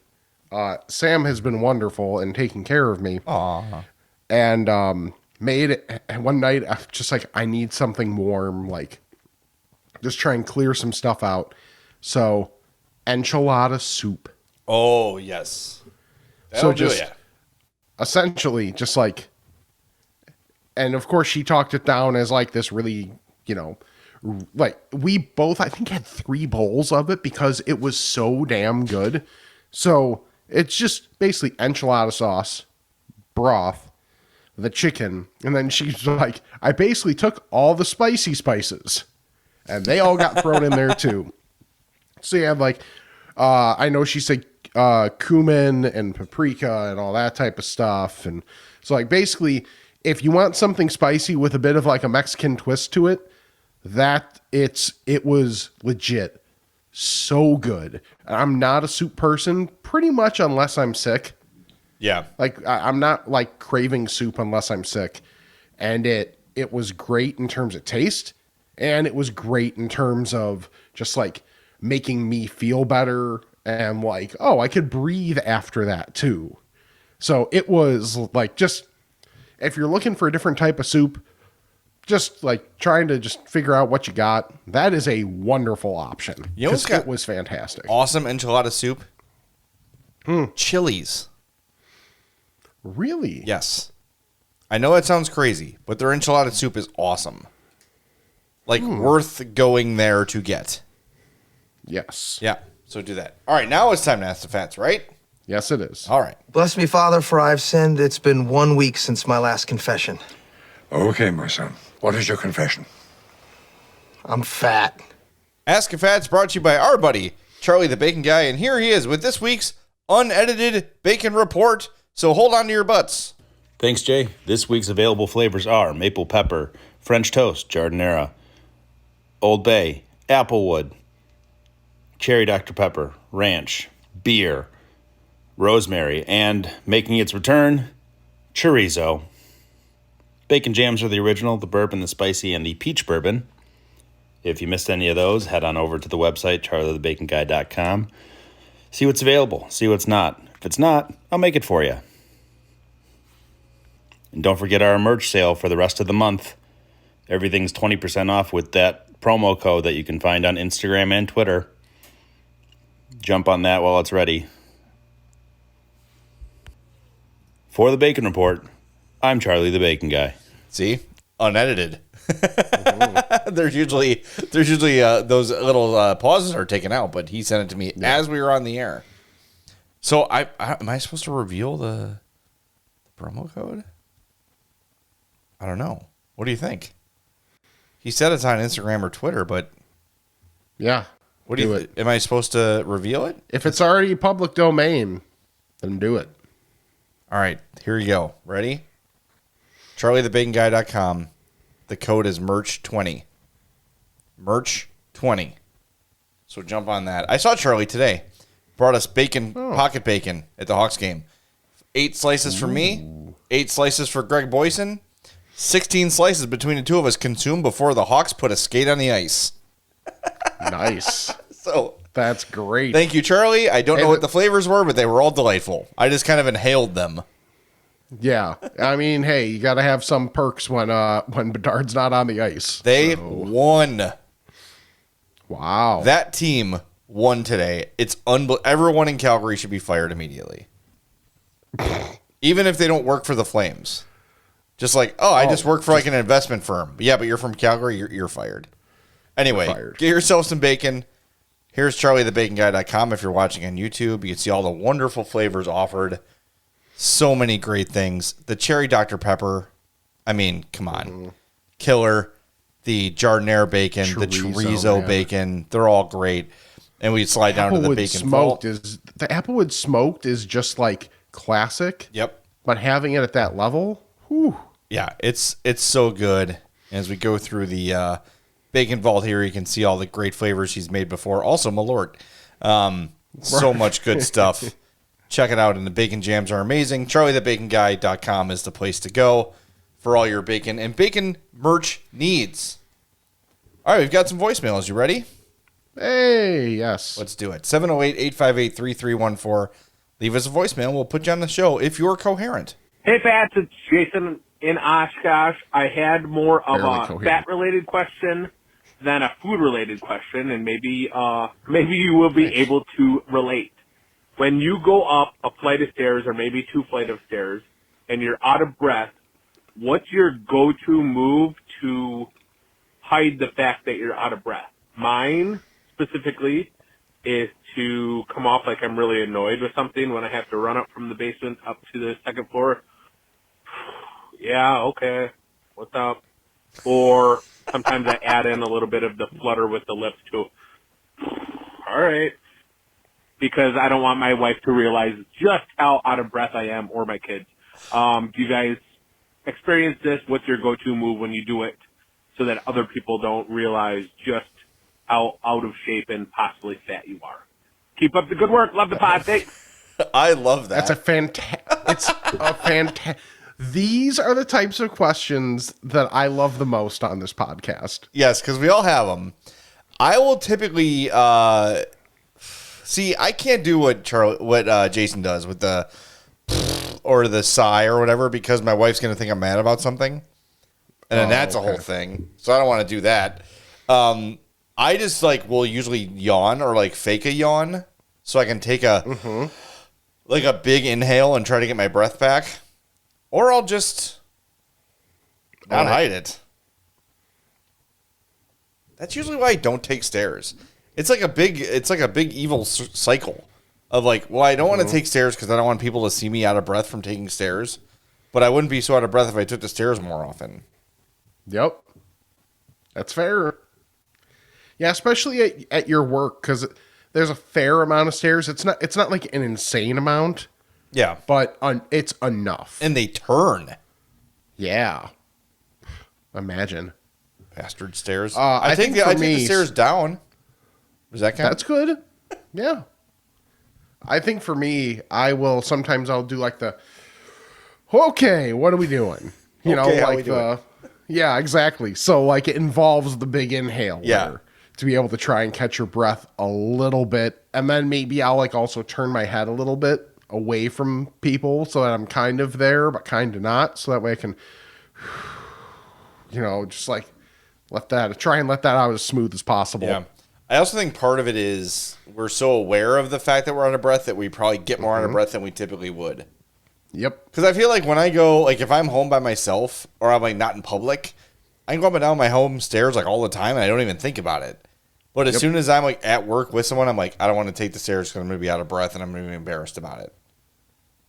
Sam has been wonderful in taking care of me. Aw. And made it one night, I was just like, I need something warm, like just try and clear some stuff out. So, enchilada soup. Oh, yes. So just essentially just like, and of course she talked it down as like this really, like we both, I think, had 3 bowls of it because it was so damn good. So it's just basically enchilada sauce, broth, the chicken, and then she's like, I basically took all the spicy spices and they all got thrown in there too. So you have like, I know she said cumin and paprika and all that type of stuff. And so like basically if you want something spicy with a bit of like a Mexican twist to it, it was legit so good. I'm not a soup person pretty much unless I'm sick. Yeah. Like I'm not like craving soup unless I'm sick. And it was great in terms of taste, and it was great in terms of just like making me feel better and like, oh, I could breathe after that too. So it was like, just if you're looking for a different type of soup, just like trying to just figure out what you got, that is a wonderful option. You know what's got it was fantastic. Awesome enchilada soup? Chili's. Really? Yes. I know that sounds crazy, but their enchilada soup is awesome. Like, worth going there to get. Yes. Yeah, so do that. All right, now it's time to ask the fats, right? Yes, it is. All right. Bless me, Father, for I've sinned. It's been 1 week since my last confession. Okay, my son. What is your confession? I'm fat. Ask a Fats brought to you by our buddy, Charlie the Bacon Guy, and here he is with this week's unedited bacon report. So hold on to your butts. Thanks, Jay. This week's available flavors are maple pepper, French toast, jardinera, Old Bay, applewood, cherry Dr. Pepper, ranch, beer, rosemary, and making its return, chorizo. Bacon jams are the original, the bourbon, the spicy, and the peach bourbon. If you missed any of those, head on over to the website, charliethebaconguy.com. See what's available, see what's not. If it's not, I'll make it for you. And don't forget our merch sale for the rest of the month. Everything's 20% off with that promo code that you can find on Instagram and Twitter. Jump on that while it's ready. For the Bacon Report, I'm Charlie the Bacon Guy. See? Unedited. There's usually those little pauses are taken out, but he sent it to me as we were on the air. So am I supposed to reveal the promo code? I don't know. What do you think? He said it's on Instagram or Twitter, but Yeah. what do you? Am I supposed to reveal it? If it's already public domain, then do it. All right, here you go. Ready? CharlieTheBaconGuy.com. The code is merch20. Merch20. So jump on that. I saw Charlie today. Brought us bacon, pocket bacon at the Hawks game. 8 slices for me, 8 slices for Greg Boyson, 16 slices between the two of us consumed before the Hawks put a skate on the ice. Nice. So That's great. thank you, Charlie. I don't know what the flavors were, but they were all delightful. I just kind of inhaled them. Yeah. I mean, hey, you got to have some perks when Bedard's not on the ice. They won. Wow. That team won today. It's unbelievable. Everyone in Calgary should be fired immediately. Even if they don't work for the Flames. Just like, I just work for like an investment firm. Yeah, but you're from Calgary, you're fired. Anyway, get yourself some bacon. Here's CharlieTheBaconGuy.com. If you're watching on YouTube, you can see all the wonderful flavors offered. So many great things. The cherry Dr. Pepper, I mean, come on. Killer. The jardinera bacon, the chorizo bacon, they're all great. And we slide down to the bacon vault. The Applewood smoked is just like classic. Yep. But having it at that level, whew. Yeah, it's so good. As we go through the bacon vault here, you can see all the great flavors he's made before. Also, Malort. So much good stuff. Check it out, and the bacon jams are amazing. CharlieTheBaconGuy.com is the place to go for all your bacon and bacon merch needs. All right, we've got some voicemails. You ready? Hey, yes. Let's do it. 708-858-3314. Leave us a voicemail. We'll put you on the show if you're coherent. Hey, Pat, it's Jason in Oshkosh. I had more of Barely a coherent. fat-related question than a food-related question, and maybe you will be able to relate. When you go up a flight of stairs or maybe 2 flights of stairs and you're out of breath, what's your go-to move to hide the fact that you're out of breath? Mine, specifically, is to come off like I'm really annoyed with something when I have to run up from the basement up to the second floor. Yeah, okay. What's up? Or sometimes I add in a little bit of the flutter with the lips too. All right. Because I don't want my wife to realize just how out of breath I am, or my kids. Do you guys experience this? What's your go-to move when you do it so that other people don't realize just how out of shape and possibly fat you are? Keep up the good work. Love the pod. Thanks. I love that. That's a fantastic. These are the types of questions that I love the most on this podcast. Yes, because we all have them. I will typically see. I can't do what Jason does with the or the sigh or whatever, because my wife's going to think I'm mad about something, and then that's a whole thing. So I don't want to do that. I just will usually yawn or fake a yawn so I can take a a big inhale and try to get my breath back, or I'll just not hide it. That's usually why I don't take stairs. It's like a big evil cycle of I don't want to take stairs because I don't want people to see me out of breath from taking stairs, but I wouldn't be so out of breath if I took the stairs more often. Yep. That's fair. Yeah, especially at your work, because there's a fair amount of stairs. It's not like an insane amount. Yeah. But it's enough. And they turn. Yeah. Imagine. Bastard stairs. I take the stairs down. Does that count? That's good. Yeah. I think for me, I'll do okay, what are we doing? Yeah, exactly. So it involves the big inhale. Yeah. To be able to try and catch your breath a little bit. And then maybe I'll also turn my head a little bit away from people so that I'm kind of there, but kind of not. So that way I can, just try and let that out as smooth as possible. Yeah. I also think part of it is we're so aware of the fact that we're out of breath that we probably get more out of breath than we typically would. Yep. Because I feel like when I go, if I'm home by myself or I'm not in public, I can go up and down my home stairs all the time and I don't even think about it. But as soon as I'm at work with someone, I'm I don't want to take the stairs because I'm going to be out of breath and I'm going to be embarrassed about it.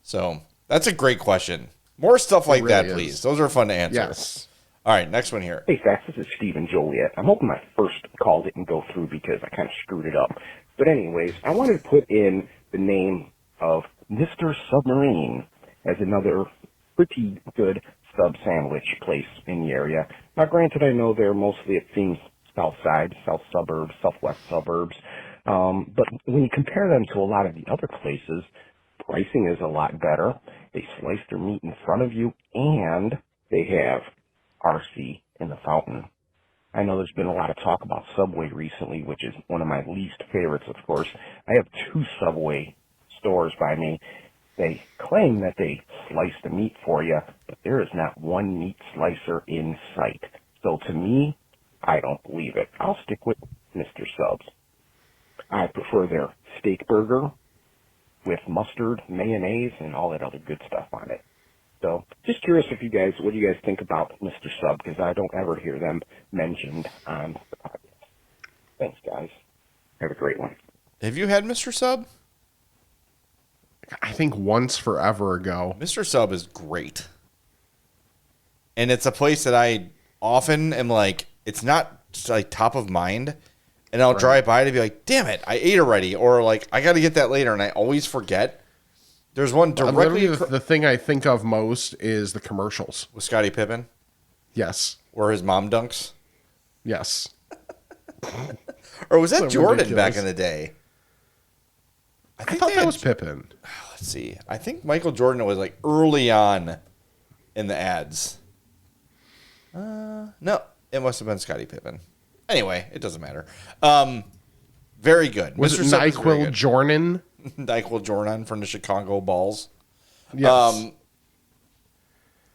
So that's a great question. More stuff like that, please. Those are fun to answer. Yes. All right, next one here. Hey, Fats, this is Stephen Joliet. I'm hoping my first call didn't go through because I kind of screwed it up. But anyways, I wanted to put in the name of Mr. Submarine as another pretty good sub sandwich place in the area. Now, granted, I know they're mostly, it seems, south side, south suburbs, southwest suburbs. But when you compare them to a lot of the other places, pricing is a lot better. They slice their meat in front of you, and they have RC in the fountain. I know there's been a lot of talk about Subway recently, which is one of my least favorites, of course. I have 2 Subway stores by me. They claim that they slice the meat for you, but there is not one meat slicer in sight. So to me, I don't believe it. I'll stick with Mr. Subs. I prefer their steak burger with mustard, mayonnaise, and all that other good stuff on it. So just curious what do you guys think about Mr. Sub, because I don't ever hear them mentioned on the podcast. Thanks, guys. Have a great one. Have you had Mr. Sub? I think once forever ago. Mr. Sub is great. And it's a place that I often am it's not top of mind. And I'll drive by to be damn it, I ate already. Or I got to get that later. And I always forget. There's one directly. The thing I think of most is the commercials. With Scottie Pippen? Yes. Where his mom dunks? Yes. Or was that Jordan ridiculous. Back in the day? I thought that was Pippen. let's see. I think Michael Jordan was like early on in the ads. No, it must have been Scottie Pippen. Anyway, it doesn't matter. Very good. Was Mr. it Sub is very NyQuil good. Jordan? NyQuil Jordan from the Chicago Bulls. Yes.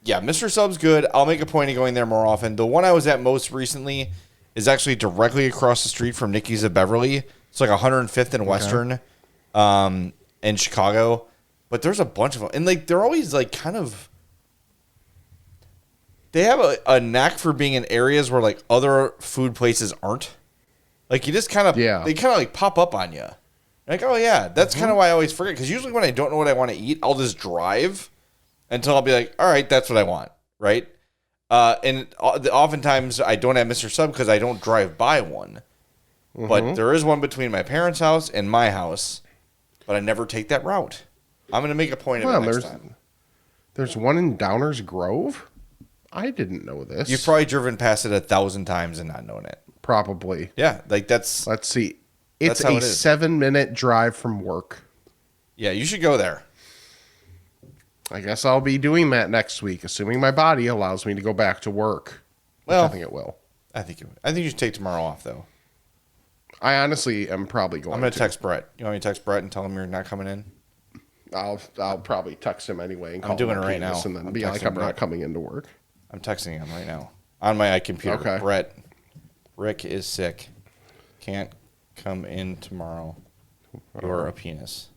Yeah, Mr. Sub's good. I'll make a point of going there more often. The one I was at most recently is actually directly across the street from Nikki's of Beverly. It's like 105th and Western in Chicago. But there's a bunch of them. And like they're always like kind of... They have a knack for being in areas where like other food places aren't. Like you just kind of... Yeah. They kind of like pop up on you. Like, oh yeah, that's kind of why I always forget. Because usually when I don't know what I want to eat, I'll just drive until I'll be like, all right, that's what I want, right? And oftentimes I don't have Mr. Sub because I don't drive by one. But there is one between my parents' house and my house, but I never take that route. I'm going to make a point of it next time. There's one in Downers Grove? I didn't know this. You've probably driven past it 1,000 times and not known it. Probably. Yeah, like that's... Let's see. It's That's how a it is. 7-minute drive from work. Yeah, you should go there. I guess I'll be doing that next week, assuming my body allows me to go back to work. Which Well, I think it will. I think you should take tomorrow off, though. I honestly am probably going I'm going to to. text Brett. You want me to text Brett and tell him you're not coming in? I'll probably text him anyway and call I'm doing him it right now. and then I'm be like, texting I'm Brett. not coming into work. I'm texting him right now. On my computer. Okay. Brett, Rick is sick. Can't come in tomorrow. You're a penis.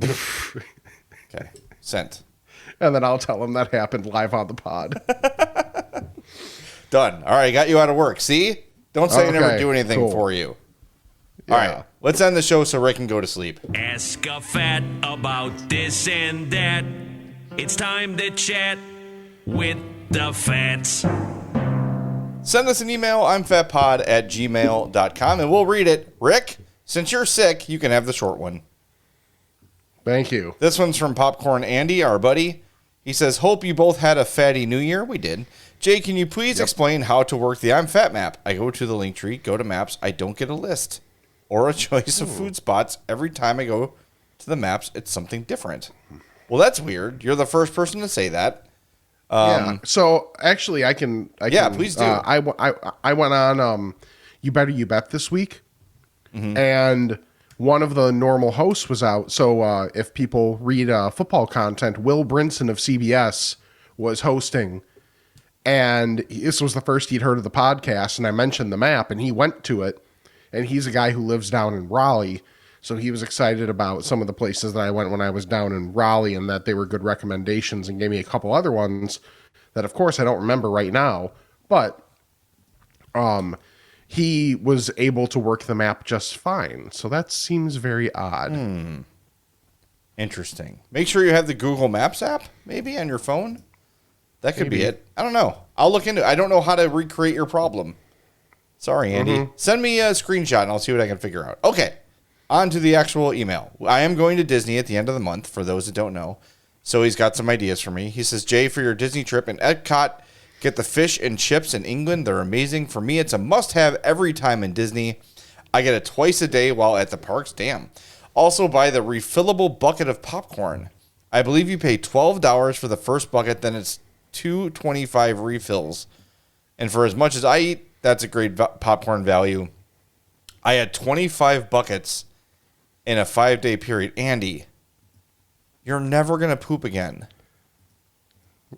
Okay. Sent. And then I'll tell him that happened live on the pod. Done. All right, got you out of work. See? Don't say I never Okay, do anything cool. for you. Yeah. All right, let's end the show so Rick can go to sleep. Ask a fat about this and that. It's time to chat with the fats. Send us an email. I'm fatpod@gmail.com, and we'll read it. Rick, since you're sick, you can have the short one. Thank you. This one's from Popcorn Andy, our buddy. He says, hope you both had a fatty new year. We did. Jay, can you please explain how to work the I'm Fat map? I go to the link tree, go to maps. I don't get a list or a choice of food spots. Every time I go to the maps, it's something different. Well, that's weird. You're the first person to say that. Yeah. So actually, I can. Yeah, please do. I went on You Better You Bet this week, and one of the normal hosts was out. So if people read football content, Will Brinson of CBS was hosting, and this was the first he'd heard of the podcast. And I mentioned the map, and he went to it, and he's a guy who lives down in Raleigh. So he was excited about some of the places that I went when I was down in Raleigh and that they were good recommendations, and gave me a couple other ones that, of course, I don't remember right now. But he was able to work the map just fine. So that seems very odd. Interesting. Make sure you have the Google Maps app, maybe, on your phone. That could be it. I don't know. I'll look into it. I don't know how to recreate your problem. Sorry, Andy. Send me a screenshot, and I'll see what I can figure out. Okay. On to the actual email. I am going to Disney at the end of the month, for those that don't know. So he's got some ideas for me. He says, Jay, for your Disney trip in Epcot, get the fish and chips in England. They're amazing. For me, it's a must-have every time in Disney. I get it twice a day while at the parks. Damn. Also, buy the refillable bucket of popcorn. I believe you pay $12 for the first bucket, then it's $2.25 refills. And for as much as I eat, that's a great popcorn value. I had 25 buckets in a 5-day period. Andy, you're never going to poop again.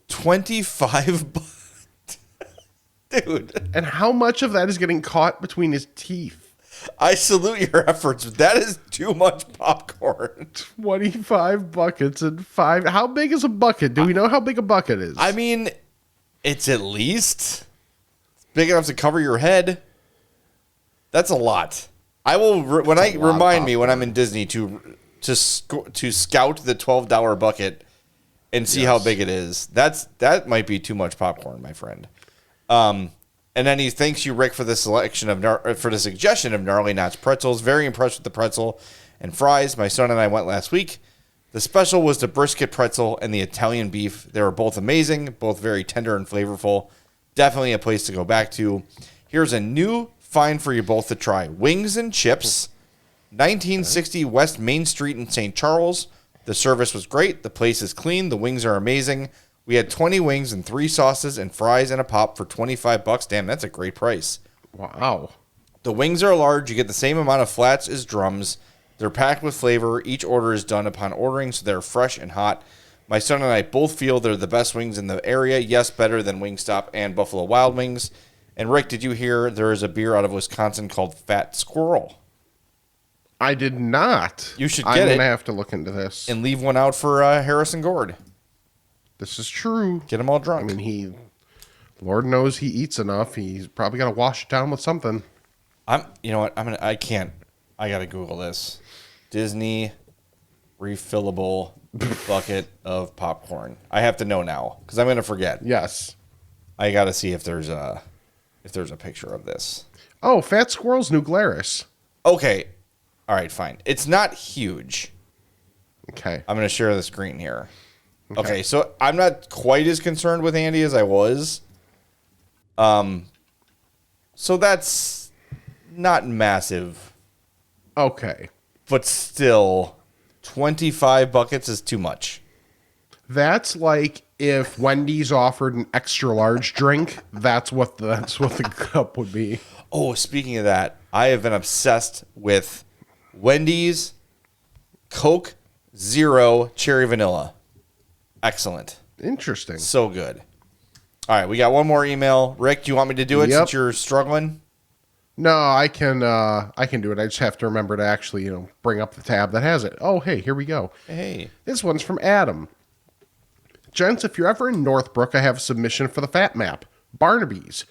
25 Dude. And how much of that is getting caught between his teeth? I salute your efforts. That is too much popcorn. 25 buckets and 5. How big is a bucket? Do we know how big a bucket is? I mean, it's at least big enough to cover your head. That's a lot. I will remind me when I'm in Disney to scout the $12 bucket and see how big it is. That might be too much popcorn, my friend. And then he thanks you, Rick, for the suggestion of Gnarly Knots pretzels. Very impressed with the pretzel and fries. My son and I went last week. The special was the brisket pretzel and the Italian beef. They were both amazing, both very tender and flavorful. Definitely a place to go back to. Here's a new find for you both to try. Wings and Chips, 1960 West Main Street in St. Charles. The service was great. The place is clean. The wings are amazing. We had 20 wings and 3 sauces and fries and a pop for $25. Damn, that's a great price. Wow. The wings are large. You get the same amount of flats as drums. They're packed with flavor. Each order is done upon ordering, so they're fresh and hot. My son and I both feel they're the best wings in the area. Yes, better than Wingstop and Buffalo Wild Wings. And Rick, did you hear there is a beer out of Wisconsin called Fat Squirrel? I did not. You should I'm get it. going to have to look into this. And leave one out for Harrison Gord. This is true. Get him all drunk. I mean, Lord knows he eats enough. He's probably got to wash it down with something. You know what? I got to Google this. Disney refillable bucket of popcorn. I have to know now because I'm going to forget. Yes. I got to see if there's a picture of this. Oh, Fat Squirrel's New Glarus. Okay. All right, fine. It's not huge. Okay. I'm going to share the screen here. Okay, so I'm not quite as concerned with Andy as I was. So that's not massive. Okay. But still, 25 buckets is too much. That's like if Wendy's offered an extra large drink, that's what the cup would be. Oh, speaking of that, I have been obsessed with Wendy's Coke Zero Cherry Vanilla. Excellent. Interesting. So good. All right, we got one more email. Rick, do you want me to do it since you're struggling? No, I can do it. I just have to remember to actually, bring up the tab that has it. Oh, hey, here we go. Hey. This one's from Adam. Gents, if you're ever in Northbrook, I have a submission for the Fat Map. Barnaby's.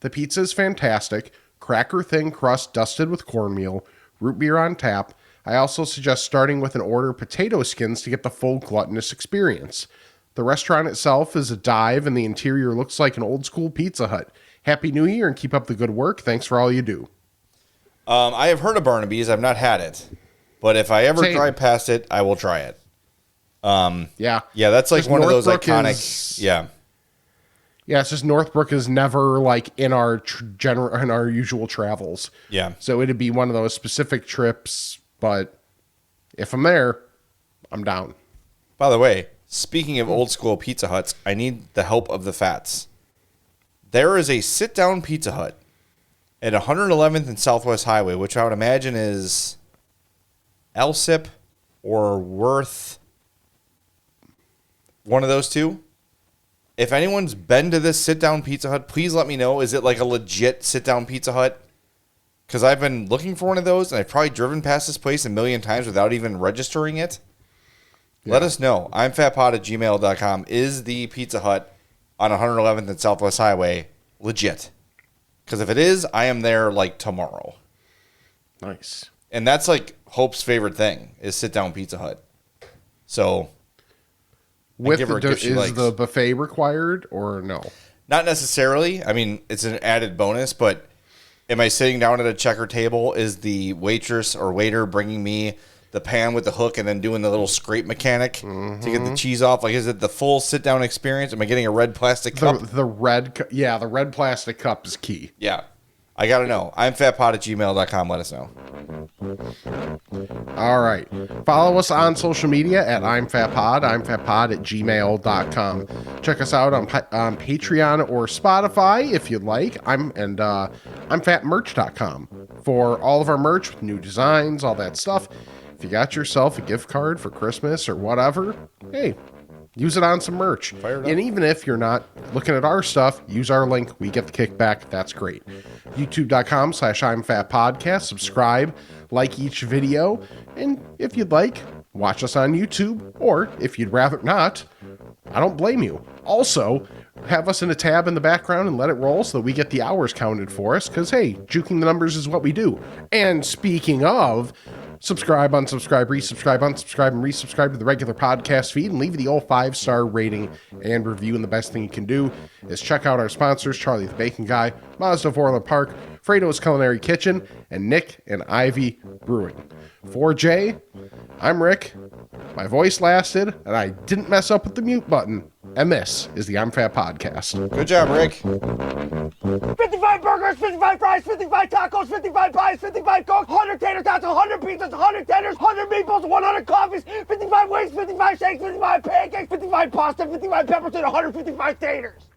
The pizza is fantastic. Cracker thin crust dusted with cornmeal. Root beer on tap. I also suggest starting with an order of potato skins to get the full gluttonous experience. The restaurant itself is a dive, and the interior looks like an old-school Pizza Hut. Happy New Year, and keep up the good work. Thanks for all you do. I have heard of Barnaby's. I've not had it. But if I ever drive past it, I will try it. Yeah. Yeah, that's like one of those iconic... Yeah, it's just Northbrook is never like in our in our usual travels. Yeah. So it'd be one of those specific trips, but if I'm there, I'm down. By the way, speaking of old school Pizza Huts, I need the help of the Fats. There is a sit-down Pizza Hut at 111th and Southwest Highway, which I would imagine is Alsip or Worth. One of those two. If anyone's been to this sit-down Pizza Hut, please let me know. Is it like a legit sit-down Pizza Hut? Because I've been looking for one of those, and I've probably driven past this place a million times without even registering it. Yeah. Let us know. I'm fatpod@gmail.com. Is the Pizza Hut on 111th and Southwest Highway legit? Because if it is, I am there like tomorrow. Nice. And that's like Hope's favorite thing is sit-down Pizza Hut. So... Is the buffet required or no? Not necessarily. I mean, it's an added bonus, but am I sitting down at a checker table? Is the waitress or waiter bringing me the pan with the hook and then doing the little scrape mechanic to get the cheese off? Like, is it the full sit-down experience? Am I getting a red plastic cup? The red plastic cup is key. Yeah. I got to know. I'm fatpod@gmail.com. Let us know. All right. Follow us on social media at I'm fatpod, imfatpod@gmail.com. Check us out on Patreon or Spotify if you'd like. I'm fatmerch.com for all of our merch with new designs, all that stuff. If you got yourself a gift card for Christmas or whatever, hey, use it on some merch. And even if you're not looking at our stuff, use our link. We get the kickback. That's great. YouTube.com/I'mFatPodcast. Subscribe, like each video. And if you'd like, watch us on YouTube. Or if you'd rather not, I don't blame you. Also, have us in a tab in the background and let it roll so that we get the hours counted for us. Because, hey, juking the numbers is what we do. And speaking of... subscribe, unsubscribe, resubscribe, unsubscribe, and resubscribe to the regular podcast feed and leave the old 5-star rating and review. And the best thing you can do is check out our sponsors, Charlie the Bacon Guy, Mazda of Orland Park, Fredo's Culinary Kitchen, and Nick and Ivy Brewing. For Jay, I'm Rick. My voice lasted, and I didn't mess up with the mute button. And this is the I'm Fat Podcast. Good job, Rick. 55 burgers, 55 fries, 55 tacos, 55 pies, 55 cokes, 100 tater tots, 100 pizzas, 100 tenders, 100 meatballs, 100 coffees, 55 wings, 55 shakes, 55 pancakes, 55 pasta, 55 peppers, and 155 taters.